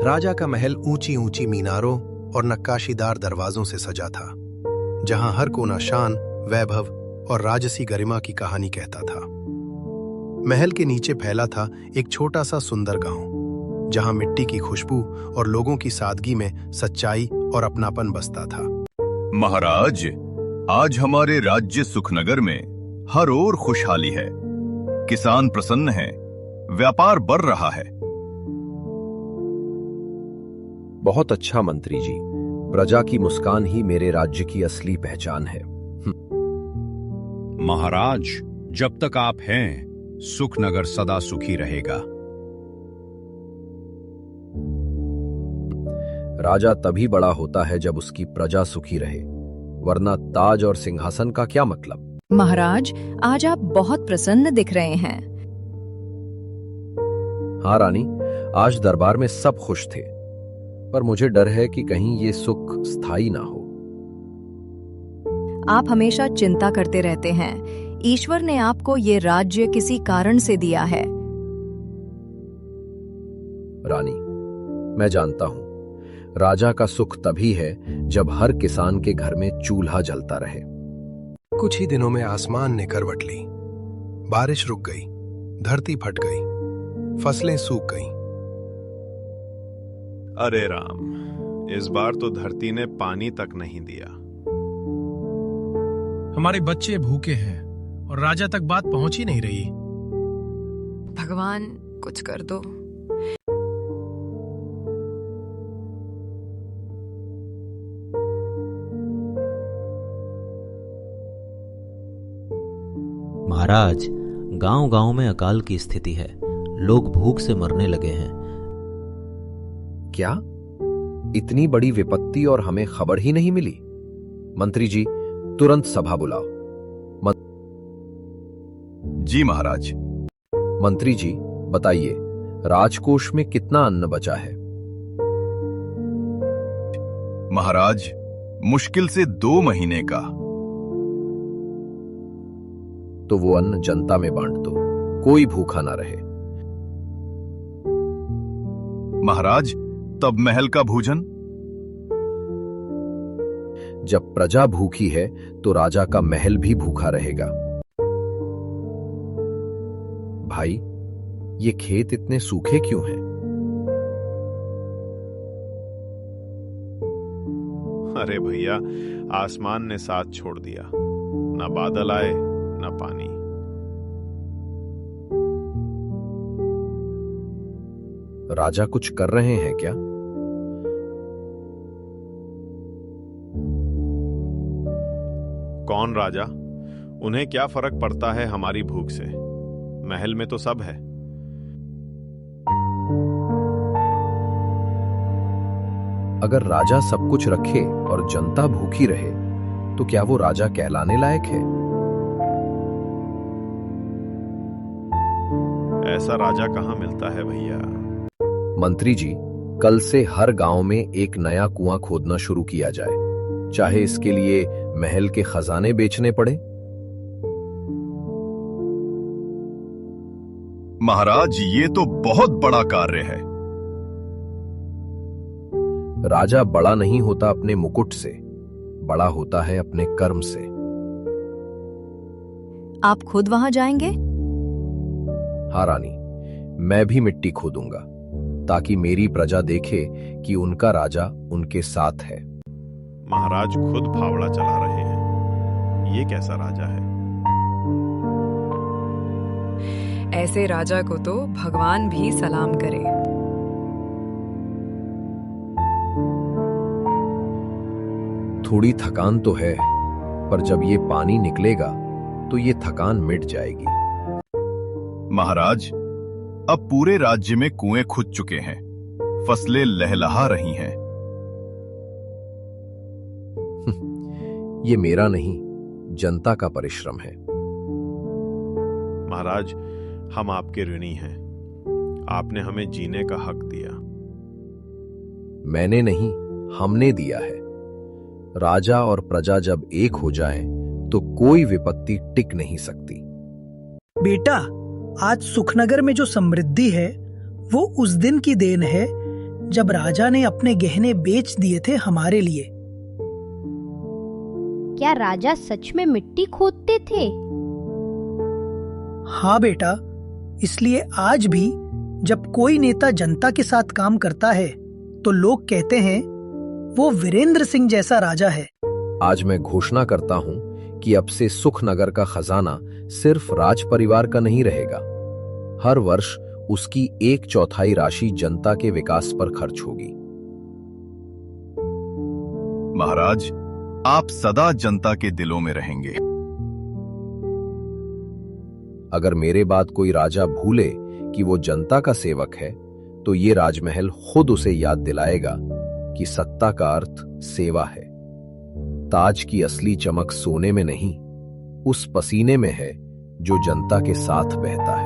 राजा का महल ऊंची ऊंची मीनारों और नक्काशीदार दरवाजों से सजा था, जहां हर कोना शान, वैभव और राजसी गरिमा की कहानी कहता था। महल के नीचे फैला था एक छोटा सा सुंदर गांव, जहां मिट्टी की खुशबू और लोगों की सादगी में सच्चाई और अपनापन बसता था। महाराज, आज हमारे राज्य सुखनगर में हर ओर खुशहाली है। किसान प्रसन्न हैं, व्यापार बढ़ रहा है। बहुत अच्छा मंत्री जी, प्रजा की मुस्कान ही मेरे राज्य की असली पहचान है। महाराज, जब तक आप हैं, सुखनगर सदा सुखी रहेगा। राजा तभी बड़ा होता है जब उसकी प्रजा सुखी रहे, वरना ताज और सिंहासन का क्या मतलब। महाराज, आज आप बहुत प्रसन्न दिख रहे हैं। हाँ रानी, आज दरबार में सब खुश थे, पर मुझे डर है कि कहीं ये सुख स्थायी ना हो। आप हमेशा चिंता करते रहते हैं। ईश्वर ने आपको ये राज्य किसी कारण से दिया है। रानी, मैं जानता हूं, राजा का सुख तभी है जब हर किसान के घर में चूल्हा जलता रहे। कुछ ही दिनों में आसमान ने करवट ली, बारिश रुक गई, धरती फट गई, फसलें सूख गईं। अरे राम, इस बार तो धरती ने पानी तक नहीं दिया। हमारे बच्चे भूखे हैं और राजा तक बात पहुंच ही नहीं रही। भगवान, कुछ कर दो। महाराज, गांव-गांव में अकाल की स्थिति है। लोग भूख से मरने लगे हैं। क्या? इतनी बड़ी विपत्ति और हमें खबर ही नहीं मिली? मंत्री जी, तुरंत सभा बुलाओ। जी महाराज। मंत्री जी, बताइए, राजकोष में कितना अन्न बचा है? महाराज, मुश्किल से 2 महीने का। तो वो अन्न जनता में बांट दो, कोई भूखा ना रहे। महाराज, तब महल का भोजन? जब प्रजा भूखी है तो राजा का महल भी भूखा रहेगा। भाई, ये खेत इतने सूखे क्यों हैं? अरे भैया, आसमान ने साथ छोड़ दिया। ना बादल आए, ना पानी। राजा कुछ कर रहे हैं क्या? कौन राजा? उन्हें क्या फर्क पड़ता है हमारी भूख से? महल में तो सब है। अगर राजा सब कुछ रखे और जनता भूखी रहे, तो क्या वो राजा कहलाने लायक है? ऐसा राजा कहां मिलता है भैया। मंत्री जी, कल से हर गांव में एक नया कुआं खोदना शुरू किया जाए, चाहे इसके लिए महल के खजाने बेचने पड़े। महाराज, ये तो बहुत बड़ा कार्य है। राजा बड़ा नहीं होता अपने मुकुट से, बड़ा होता है अपने कर्म से। आप खुद वहां जाएंगे? हाँ रानी, मैं भी मिट्टी खोदूंगा, ताकि मेरी प्रजा देखे कि उनका राजा उनके साथ है। महाराज खुद फावड़ा चला रहे हैं। ये कैसा राजा है? ऐसे राजा को तो भगवान भी सलाम करे। थोड़ी थकान तो है, पर जब ये पानी निकलेगा तो ये थकान मिट जाएगी। महाराज, अब पूरे राज्य में कुएं खुद चुके हैं, फसलें लहलहा रही हैं। ये मेरा नहीं, जनता का परिश्रम है। महाराज, हम आपके ऋणी हैं। आपने हमें जीने का हक दिया। मैंने नहीं, हमने दिया है। राजा और प्रजा जब एक हो जाए तो कोई विपत्ति टिक नहीं सकती। बेटा, आज सुखनगर में जो समृद्धि है वो उस दिन की देन है जब राजा ने अपने गहने बेच दिए थे हमारे लिए। क्या राजा सच में मिट्टी खोदते थे? हाँ बेटा, इसलिए आज भी जब कोई नेता जनता के साथ काम करता है तो लोग कहते हैं वो वीरेंद्र सिंह जैसा राजा है। आज मैं घोषणा करता हूं कि अब से सुखनगर का खजाना सिर्फ राज परिवार का नहीं रहेगा। हर वर्ष उसकी 1/4 राशि जनता के विकास पर खर्च होगी। महाराज, आप सदा जनता के दिलों में रहेंगे। अगर मेरे बाद कोई राजा भूले कि वो जनता का सेवक है, तो ये राजमहल खुद उसे याद दिलाएगा कि सत्ता का अर्थ सेवा है। ताज की असली चमक सोने में नहीं, उस पसीने में है जो जनता के साथ बहता है।